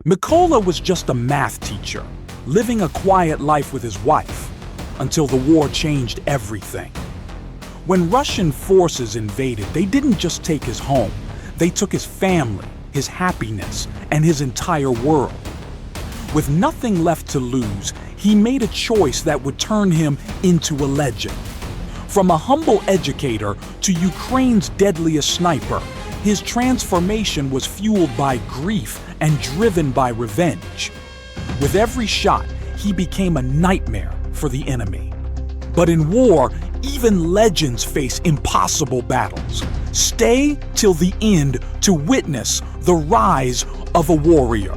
Mikola was just a math teacher, living a quiet life with his wife, until the war changed everything. When Russian forces invaded, they didn't just take his home, they took his family, his happiness, and his entire world. With nothing left to lose, he made a choice that would turn him into a legend. From a humble educator to Ukraine's deadliest sniper, his transformation was fueled by grief and driven by revenge. With every shot, he became a nightmare for the enemy. But in war, even legends face impossible battles. Stay till the end to witness the rise of a warrior.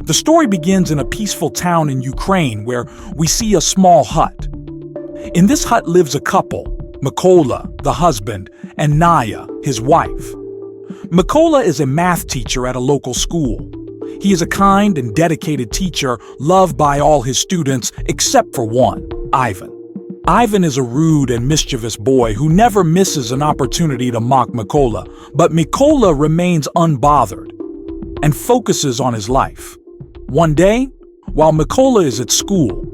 The story begins in a peaceful town in Ukraine where we see a small hut. In this hut lives a couple, Mikola, the husband, and Naya, his wife. Mikola is a math teacher at a local school. He is a kind and dedicated teacher, loved by all his students except for one, Ivan. Ivan is a rude and mischievous boy who never misses an opportunity to mock Mikola, but Mikola remains unbothered and focuses on his life. One day, while Mikola is at school,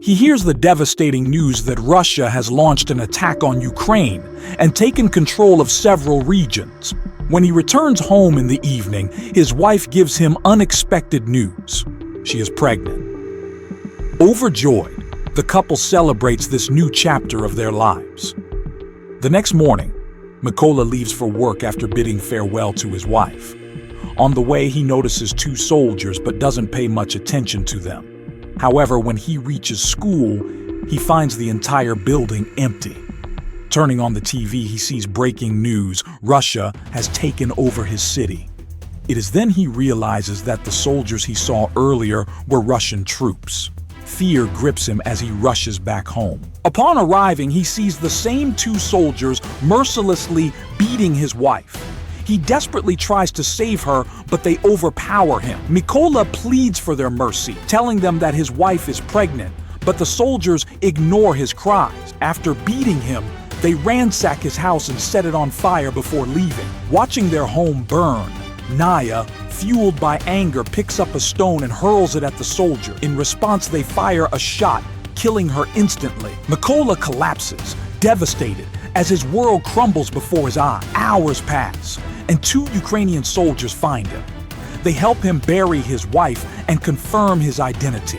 he hears the devastating news that Russia has launched an attack on Ukraine and taken control of several regions. When he returns home in the evening, his wife gives him unexpected news. She is pregnant. Overjoyed, the couple celebrates this new chapter of their lives. The next morning, Mikola leaves for work after bidding farewell to his wife. On the way, he notices two soldiers but doesn't pay much attention to them. However, when he reaches school, he finds the entire building empty. Turning on the TV, he sees breaking news: Russia has taken over his city. It is then he realizes that the soldiers he saw earlier were Russian troops. Fear grips him as he rushes back home. Upon arriving, he sees the same two soldiers mercilessly beating his wife. He desperately tries to save her, but they overpower him. Mikola pleads for their mercy, telling them that his wife is pregnant, but the soldiers ignore his cries. After beating him, they ransack his house and set it on fire before leaving. Watching their home burn, Naya, fueled by anger, picks up a stone and hurls it at the soldier. In response, they fire a shot, killing her instantly. Mikola collapses, devastated, as his world crumbles before his eyes. Hours pass, and two Ukrainian soldiers find him. They help him bury his wife and confirm his identity.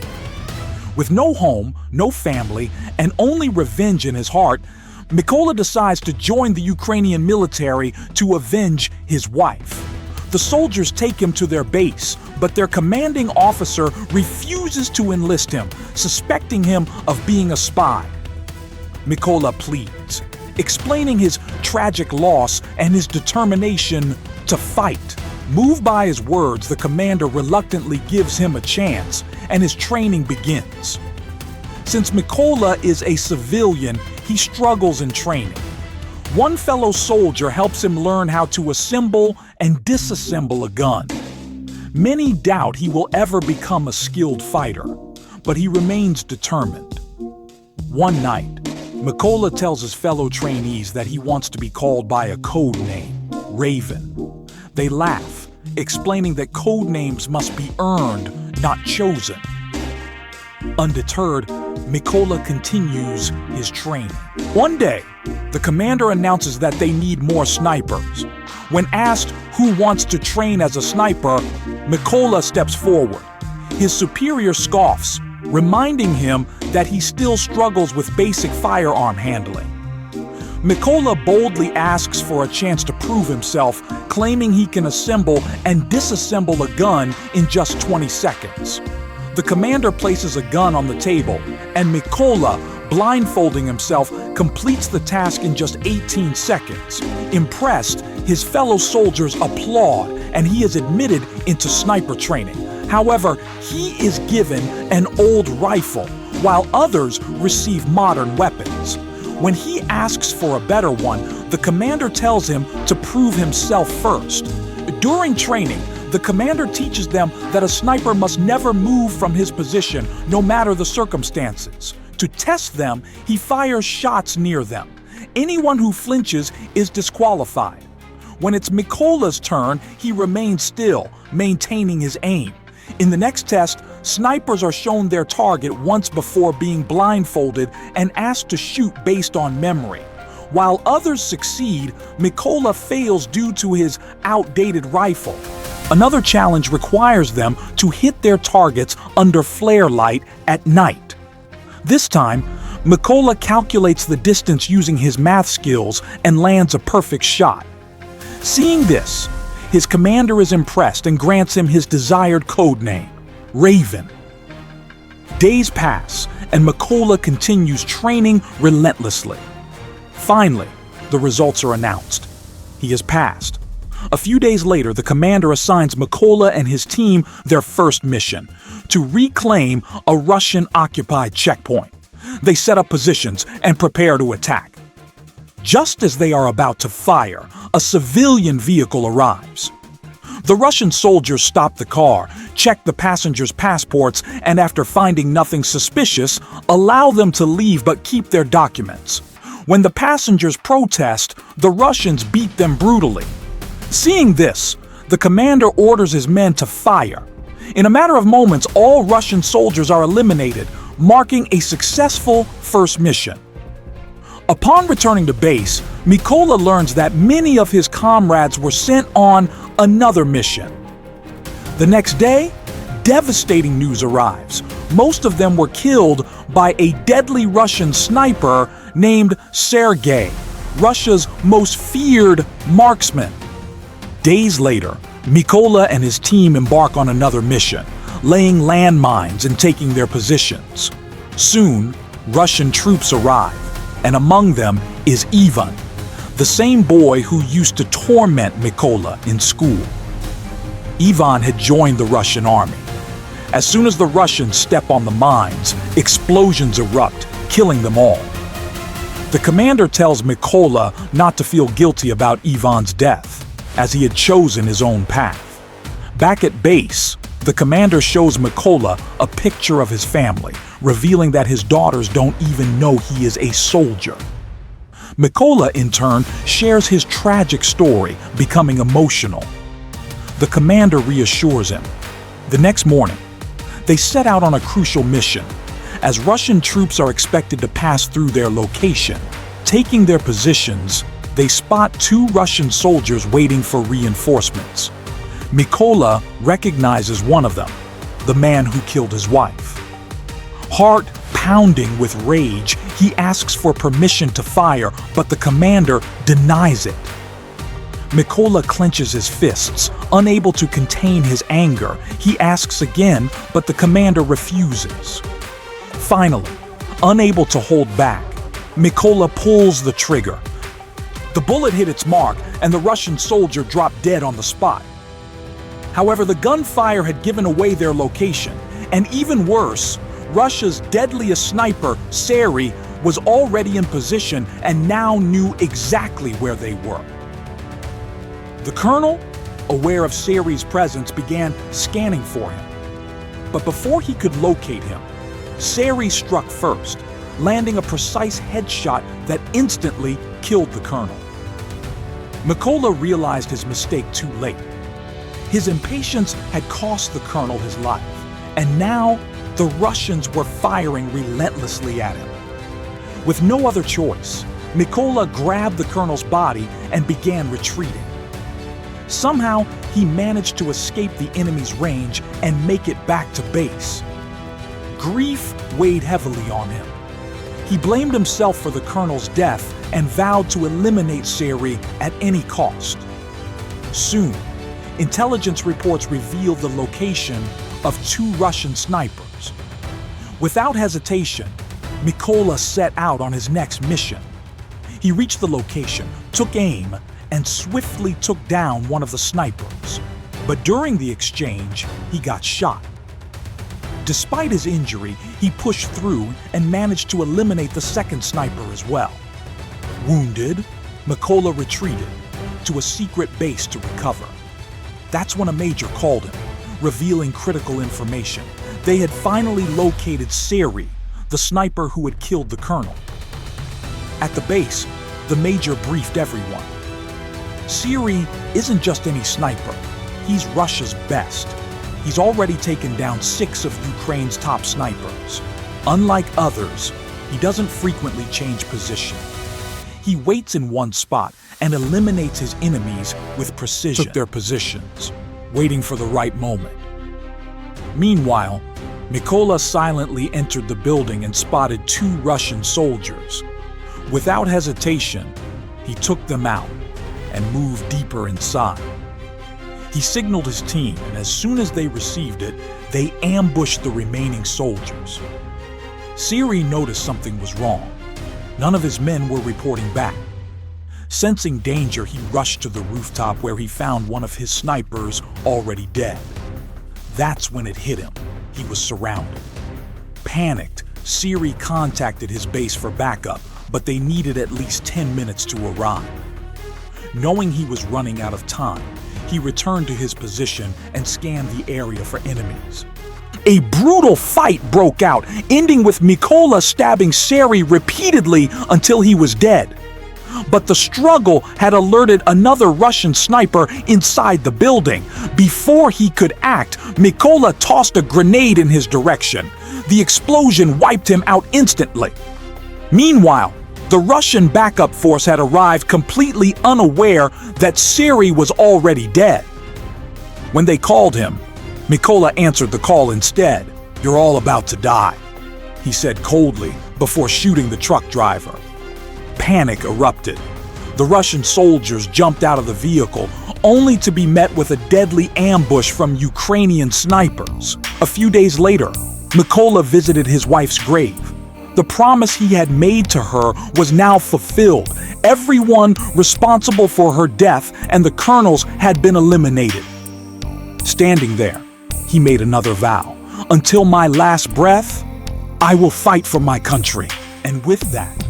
With no home, no family, and only revenge in his heart, Mikola decides to join the Ukrainian military to avenge his wife. The soldiers take him to their base, but their commanding officer refuses to enlist him, suspecting him of being a spy. Mikola pleads, explaining his tragic loss and his determination to fight. Moved by his words, the commander reluctantly gives him a chance, and his training begins. Since Mikola is a civilian, he struggles in training. One fellow soldier helps him learn how to assemble and disassemble a gun. Many doubt he will ever become a skilled fighter, but he remains determined. One night, Mikola tells his fellow trainees that he wants to be called by a code name, Raven. They laugh, explaining that code names must be earned, not chosen. Undeterred, Mikola continues his training. One day, the commander announces that they need more snipers. When asked who wants to train as a sniper, Mikola steps forward. His superior scoffs, reminding him that he still struggles with basic firearm handling. Mikola boldly asks for a chance to prove himself, claiming he can assemble and disassemble a gun in just 20 seconds. The commander places a gun on the table, and Mikola, blindfolding himself, completes the task in just 18 seconds. Impressed, his fellow soldiers applaud, and he is admitted into sniper training. However, he is given an old rifle, while others receive modern weapons. When he asks for a better one, the commander tells him to prove himself first. During training, the commander teaches them that a sniper must never move from his position, no matter the circumstances. To test them, he fires shots near them. Anyone who flinches is disqualified. When it's Mikola's turn, he remains still, maintaining his aim. In the next test, snipers are shown their target once before being blindfolded and asked to shoot based on memory. While others succeed, Mikola fails due to his outdated rifle. Another challenge requires them to hit their targets under flare light at night. This time, Mikola calculates the distance using his math skills and lands a perfect shot. Seeing this, his commander is impressed and grants him his desired code name, Raven. Days pass, and Mikola continues training relentlessly. Finally, the results are announced. He has passed. A few days later, the commander assigns Mikola and his team their first mission, to reclaim a Russian-occupied checkpoint. They set up positions and prepare to attack. Just as they are about to fire, a civilian vehicle arrives. The Russian soldiers stop the car, check the passengers' passports, and after finding nothing suspicious, allow them to leave but keep their documents. When the passengers protest, the Russians beat them brutally. Seeing this, the commander orders his men to fire. In a matter of moments, all Russian soldiers are eliminated, marking a successful first mission. Upon returning to base, Mikola learns that many of his comrades were sent on another mission. The next day, devastating news arrives. Most of them were killed by a deadly Russian sniper named Sergei, Russia's most feared marksman. Days later, Mikola and his team embark on another mission, laying landmines and taking their positions. Soon, Russian troops arrive, and among them is Ivan, the same boy who used to torment Mikola in school. Ivan had joined the Russian army. As soon as the Russians step on the mines, explosions erupt, killing them all. The commander tells Mikola not to feel guilty about Ivan's death, as he had chosen his own path. Back at base, the commander shows Mikola a picture of his family, revealing that his daughters don't even know he is a soldier. Mikola, in turn, shares his tragic story, becoming emotional. The commander reassures him. The next morning, they set out on a crucial mission. As Russian troops are expected to pass through their location, taking their positions, they spot two Russian soldiers waiting for reinforcements. Mikola recognizes one of them, the man who killed his wife. Heart pounding with rage, he asks for permission to fire, but the commander denies it. Mikola clenches his fists, unable to contain his anger. He asks again, but the commander refuses. Finally, unable to hold back, Mikola pulls the trigger. The bullet hit its mark, and the Russian soldier dropped dead on the spot. However, the gunfire had given away their location, and even worse, Russia's deadliest sniper, Seri, was already in position and now knew exactly where they were. The colonel, aware of Seri's presence, began scanning for him. But before he could locate him, Seri struck first, landing a precise headshot that instantly killed the colonel. Mikola realized his mistake too late. His impatience had cost the colonel his life, and now the Russians were firing relentlessly at him. With no other choice, Mikola grabbed the colonel's body and began retreating. Somehow, he managed to escape the enemy's range and make it back to base. Grief weighed heavily on him. He blamed himself for the colonel's death and vowed to eliminate Seri at any cost. Soon, intelligence reports revealed the location of two Russian snipers. Without hesitation, Mikola set out on his next mission. He reached the location, took aim, and swiftly took down one of the snipers. But during the exchange, he got shot. Despite his injury, he pushed through and managed to eliminate the second sniper as well. Wounded, Mikola retreated to a secret base to recover. That's when a major called him, revealing critical information. They had finally located Seri, the sniper who had killed the colonel. At the base, the major briefed everyone. Siri isn't just any sniper. He's Russia's best. He's already taken down 6 of Ukraine's top snipers. Unlike others, he doesn't frequently change position. He waits in one spot and eliminates his enemies with precision. Took their positions, waiting for the right moment. Meanwhile, Mikola silently entered the building and spotted 2 Russian soldiers. Without hesitation, he took them out and moved deeper inside. He signaled his team, and as soon as they received it, they ambushed the remaining soldiers. Siri noticed something was wrong. None of his men were reporting back. Sensing danger, he rushed to the rooftop where he found one of his snipers already dead. That's when it hit him. He was surrounded. Panicked, Siri contacted his base for backup, but they needed at least 10 minutes to arrive. Knowing he was running out of time, he returned to his position and scanned the area for enemies. A brutal fight broke out, ending with Mikola stabbing Siri repeatedly until he was dead. But the struggle had alerted another Russian sniper inside the building. Before he could act, Mikola tossed a grenade in his direction. The explosion wiped him out instantly. Meanwhile, the Russian backup force had arrived completely unaware that Siri was already dead. When they called him, Mikola answered the call instead. "You're all about to die," he said coldly before shooting the truck driver. Panic erupted. The Russian soldiers jumped out of the vehicle, only to be met with a deadly ambush from Ukrainian snipers. A few days later, Mikola visited his wife's grave. The promise he had made to her was now fulfilled. Everyone responsible for her death and the colonels had been eliminated. Standing there, he made another vow. "Until my last breath, I will fight for my country." And with that,